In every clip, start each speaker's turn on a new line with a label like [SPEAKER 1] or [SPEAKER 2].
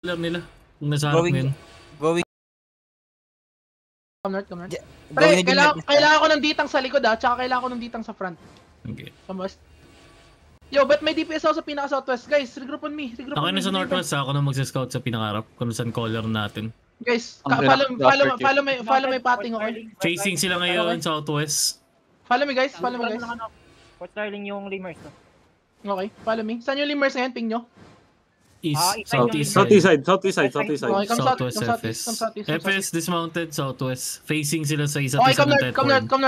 [SPEAKER 1] alam nila kung nasa harap ngayon.
[SPEAKER 2] Going.
[SPEAKER 3] Come north. Pre, kailangan ko ng ditang sa likod tsaka kailangan ko ng ditang sa front.
[SPEAKER 1] Okay.
[SPEAKER 3] West. Yo, but may DPS ako sa pinaka-southwest. Guys, regroup on me.
[SPEAKER 1] Ako na sa northwest, ako na mag-scout sa pinaka-harap kung saan color natin.
[SPEAKER 3] Guys, follow my pating, okay?
[SPEAKER 1] Facing sila ngayon, southwest.
[SPEAKER 3] Follow me guys.
[SPEAKER 4] Port Starling yung limers to.
[SPEAKER 3] Okay, follow me. Saan yung limers ngayon? Ping nyo?
[SPEAKER 1] East,
[SPEAKER 5] Southeast side.
[SPEAKER 3] Okay, come
[SPEAKER 1] Southwest
[SPEAKER 3] southeast.
[SPEAKER 1] FS dismounted, southwest. Facing sila sa isa't
[SPEAKER 3] Okay,
[SPEAKER 1] isa ng death ward.
[SPEAKER 3] come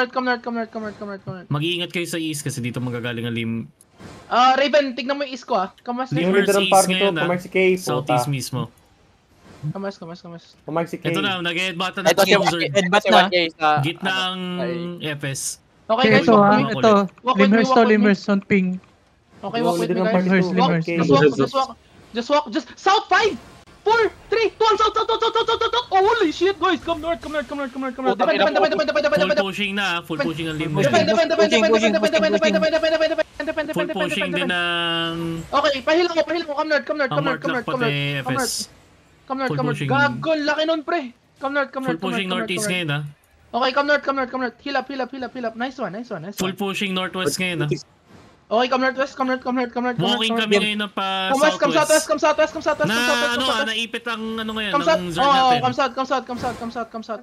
[SPEAKER 3] north.
[SPEAKER 1] Mag-iingat kayo sa east kasi dito magagaling ang
[SPEAKER 3] Raven, tignan mo yung east ko Kamas.
[SPEAKER 1] Limers east ngayon southeast mismo.
[SPEAKER 3] Kamas.
[SPEAKER 1] Ito na, nag-headbata na
[SPEAKER 2] Ito
[SPEAKER 1] yung Zerd.
[SPEAKER 2] headbutt na.
[SPEAKER 1] Gitna ang FS.
[SPEAKER 3] Okay guys,
[SPEAKER 6] ito. Limers on ping.
[SPEAKER 3] Okay, walk with me guys. Just walk. South 5, 4, 3, 2, 1, south. Oh, holy shit, guys. Come north. Defend.
[SPEAKER 1] Full pushing ang limos. Full pushing din ng...
[SPEAKER 3] Okay, pahilang ko. Come north.
[SPEAKER 1] pati FS.
[SPEAKER 3] Come north. Gagol, laki nun, pre. Come north.
[SPEAKER 1] Full pushing northeast ngayon
[SPEAKER 3] Okay, come north. Heal up. Nice one.
[SPEAKER 1] Full pushing northwest ngayon
[SPEAKER 3] Okay, come northwest.
[SPEAKER 1] Walking kami ngayon na pa
[SPEAKER 3] Come southwest.
[SPEAKER 1] Naipit ang ngayon,
[SPEAKER 3] Come
[SPEAKER 1] ng Zerd natin.
[SPEAKER 3] Come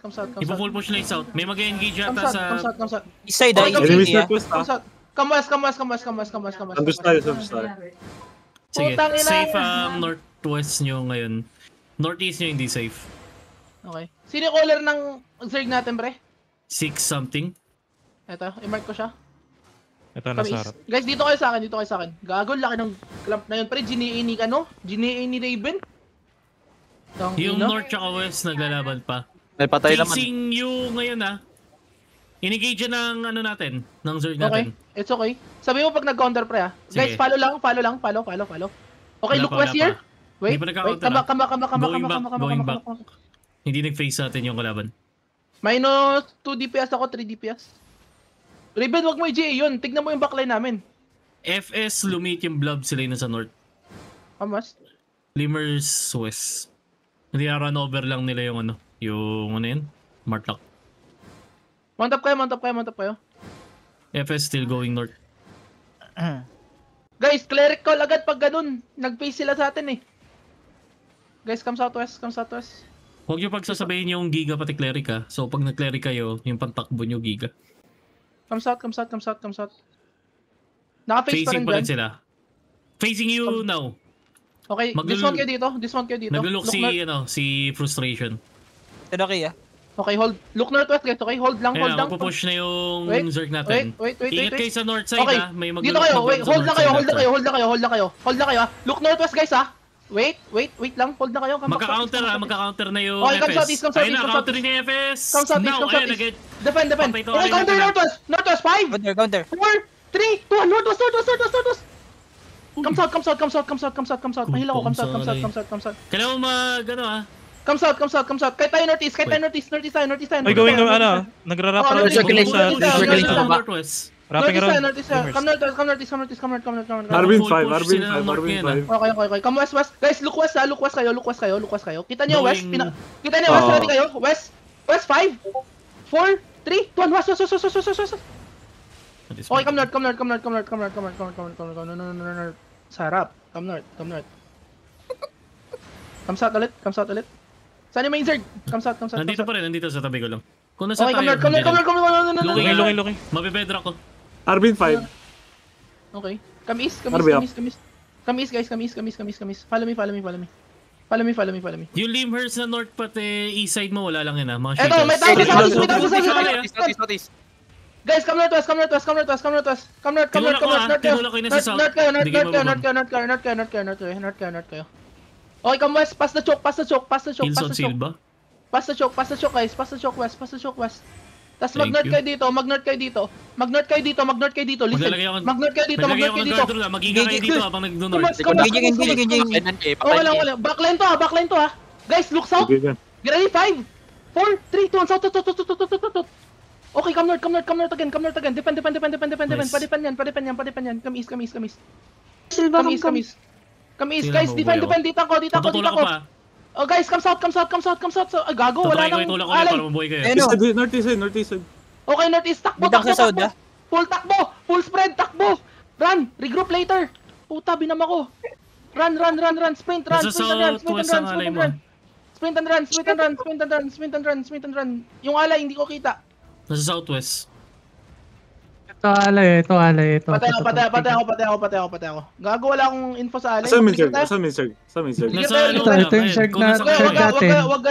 [SPEAKER 3] south.
[SPEAKER 1] Ipo-full push na yung south. May mag-engage yata sa...
[SPEAKER 3] Come south.
[SPEAKER 2] East side
[SPEAKER 5] Enemies northwest
[SPEAKER 3] Come west.
[SPEAKER 5] Unders tayo.
[SPEAKER 1] Sige,
[SPEAKER 3] Putang ina.
[SPEAKER 1] safe ang northwest nyo ngayon. Northeast nyo hindi safe.
[SPEAKER 3] Okay. Sino yung caller ng Zerg natin, pre?
[SPEAKER 1] 6 something.
[SPEAKER 3] Ito, i-mark ko siya.
[SPEAKER 6] Ito nasa harap.
[SPEAKER 3] Guys, dito kayo sa akin. Gago, laki ng clamp na yun. Pre, GNA ni GNA ni Raven.
[SPEAKER 1] Yung north tsaka west naglalaban pa.
[SPEAKER 2] May patay naman.
[SPEAKER 1] Facing you ngayon Inigage ng natin, ng Zerd
[SPEAKER 3] Okay,
[SPEAKER 1] natin.
[SPEAKER 3] it's okay. Sabi mo pag nag-counter, pre Guys,
[SPEAKER 1] Sige.
[SPEAKER 3] follow lang. Okay,
[SPEAKER 1] Wala
[SPEAKER 3] look
[SPEAKER 1] pa,
[SPEAKER 3] west
[SPEAKER 1] wala
[SPEAKER 3] here.
[SPEAKER 1] pa.
[SPEAKER 3] Wait,
[SPEAKER 1] Hindi pa nagka-counter, Going back. Hindi nag-face sa atin yung kalaban.
[SPEAKER 3] Minus 2 DPS ako, 3 DPS. Raven, wag mo i-GA yun. Tignan mo yung backline namin.
[SPEAKER 1] FS, lumit yung blob sila yun sa north.
[SPEAKER 3] Kamas.
[SPEAKER 1] Limers west. Hindi run over lang nila yung yun? Martlock.
[SPEAKER 3] Mount up kayo.
[SPEAKER 1] FS still going north.
[SPEAKER 3] Guys, cleric call agad pag ganun. Nag-face sila sa atin Guys, come southwest.
[SPEAKER 1] Huwag nyo pagsasabihin yung giga pati cleric So pag nag-cleric kayo, yung pantakbo nyo giga.
[SPEAKER 3] Come south. Naka-face pa
[SPEAKER 1] Facing
[SPEAKER 3] rin
[SPEAKER 1] pa rin
[SPEAKER 3] dyan.
[SPEAKER 1] sila. Facing you now.
[SPEAKER 3] Okay, dismount kayo dito.
[SPEAKER 1] Nag-look si Frustration.
[SPEAKER 2] Ito na
[SPEAKER 3] Okay, hold. Look northwest guys, okay? Hold lang.
[SPEAKER 1] Push na yung Zerg natin.
[SPEAKER 3] Wait.
[SPEAKER 1] Ingat kayo sa north side
[SPEAKER 3] Okay,
[SPEAKER 1] May
[SPEAKER 3] dito kayo. Wait, hold lang kayo. Look northwest guys Wait lang. Hold na kayo.
[SPEAKER 1] Magka-counter na yung
[SPEAKER 3] Okay, come
[SPEAKER 1] FS.
[SPEAKER 3] southeast.
[SPEAKER 1] Ayun na, counter ni FS.
[SPEAKER 3] Come southeast. Defend.
[SPEAKER 1] Patay to,
[SPEAKER 3] Okay, counter northwest. 5, 4, 3, 2,
[SPEAKER 2] Counter.
[SPEAKER 3] northwest. Come south. Mahila ko. Come south.
[SPEAKER 1] Kailangan mo
[SPEAKER 3] Come south. Kahit tayo northeast tayo.
[SPEAKER 6] Ay, going nagrarap
[SPEAKER 3] Oh,
[SPEAKER 6] na
[SPEAKER 2] circulation.
[SPEAKER 1] northwest.
[SPEAKER 6] Wrapping around.
[SPEAKER 3] Northeast. Come north.
[SPEAKER 5] Arbin
[SPEAKER 1] Full
[SPEAKER 5] 5.
[SPEAKER 1] push sila ng north ngayon,
[SPEAKER 3] Okay. Come west. Guys, look west kayo. Kita niyo west.
[SPEAKER 1] Going-
[SPEAKER 3] Kita niyo west natin kayo. West 5, 4, 3, 2, 1. West. Okay, come north. Sa harap. Come north. Come south ulit. Saan yung main Zerg? Come south.
[SPEAKER 1] Nandito pa rin, nandito sa tabi ko lang. Kung nasa
[SPEAKER 3] Okay,
[SPEAKER 1] tayo,
[SPEAKER 3] come north.
[SPEAKER 6] Looking.
[SPEAKER 1] Mabibedra ko.
[SPEAKER 5] Arbin 5.
[SPEAKER 3] Okay. Come east,
[SPEAKER 5] Arby up.
[SPEAKER 3] guys. Follow me.
[SPEAKER 1] Yung Limhurst na north pati east side mo, wala lang yun mga
[SPEAKER 3] Eto,
[SPEAKER 1] shakers.
[SPEAKER 3] may tao sa
[SPEAKER 2] Southeast.
[SPEAKER 3] Guys, come northwest. Come north kayo. Okay, come west. Pass the choke.
[SPEAKER 1] Hills on Silva.
[SPEAKER 3] Pass the choke, guys. Pass the choke west. Tas mag-north kayo dito. Listen. Mag-north kayo dito.
[SPEAKER 1] Mag-inga kayo dito habang nag-north.
[SPEAKER 3] Wala. Backline to ha. Guys, look south.
[SPEAKER 5] Okay,
[SPEAKER 3] Get ready, 5, 4, 3, 2, 1, south. Okay, come north again. Defend.
[SPEAKER 1] Nice.
[SPEAKER 3] Padipan yan. Come east.
[SPEAKER 7] Silva,
[SPEAKER 3] Come east, guys. Defend. Dito ako.
[SPEAKER 1] Tutulak ko pa.
[SPEAKER 3] Oh guys, come south. So, ay, gago, wala
[SPEAKER 1] Tatry ko
[SPEAKER 3] nang
[SPEAKER 1] itulak ulit
[SPEAKER 3] alay.
[SPEAKER 1] para mabuhay kayo.
[SPEAKER 2] Ayun o.
[SPEAKER 5] Northeast side.
[SPEAKER 3] Okay, northeast, takbo.
[SPEAKER 2] Bidang sa south, ah.
[SPEAKER 3] Full takbo, full spread, takbo. Run, regroup later. Puta, binama ko. Run. Sprint and
[SPEAKER 1] Nasa southwest ang alay mo.
[SPEAKER 3] Sprint and run. Yung alay, hindi ko kita.
[SPEAKER 1] Nasa southwest.
[SPEAKER 6] Ito alay.
[SPEAKER 3] Patay ako. Gago, wala akong info sa alay.
[SPEAKER 5] Saan main
[SPEAKER 3] Sige tayo.
[SPEAKER 5] circle?
[SPEAKER 1] Nasa
[SPEAKER 3] tayo,
[SPEAKER 1] ano
[SPEAKER 3] ito
[SPEAKER 1] lang,
[SPEAKER 6] yung
[SPEAKER 1] ayun,
[SPEAKER 6] circle
[SPEAKER 1] kung
[SPEAKER 6] na-
[SPEAKER 1] nasa
[SPEAKER 6] circle
[SPEAKER 1] kawayan.
[SPEAKER 6] natin.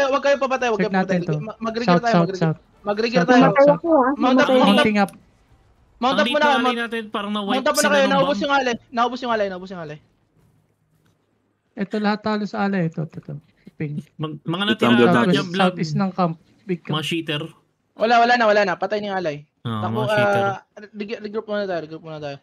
[SPEAKER 3] Wag kayo papatay,
[SPEAKER 6] Check natin to.
[SPEAKER 3] Mag-regear tayo.
[SPEAKER 6] South.
[SPEAKER 3] Mag-regear
[SPEAKER 6] South,
[SPEAKER 3] tayo.
[SPEAKER 6] south.
[SPEAKER 3] Mount up.
[SPEAKER 6] Mounting up.
[SPEAKER 3] Mount up
[SPEAKER 1] Ang
[SPEAKER 3] muna.
[SPEAKER 1] dito alay natin, parang na-wipe
[SPEAKER 3] Mount up muna
[SPEAKER 1] sila
[SPEAKER 3] kayo.
[SPEAKER 1] ng
[SPEAKER 3] Naubos
[SPEAKER 1] bomb.
[SPEAKER 3] yung alay.
[SPEAKER 6] Ito lahat halos alay. Ito. Ping.
[SPEAKER 1] Mga
[SPEAKER 5] Itang
[SPEAKER 1] natira
[SPEAKER 5] blood.
[SPEAKER 1] dyan, blood.
[SPEAKER 6] South is ng camp. Big camp.
[SPEAKER 1] Mga cheater.
[SPEAKER 3] Wala na. Patay na yung alay.
[SPEAKER 1] Ah,
[SPEAKER 3] Takbo,
[SPEAKER 1] mga cheater.
[SPEAKER 3] regroup muna tayo.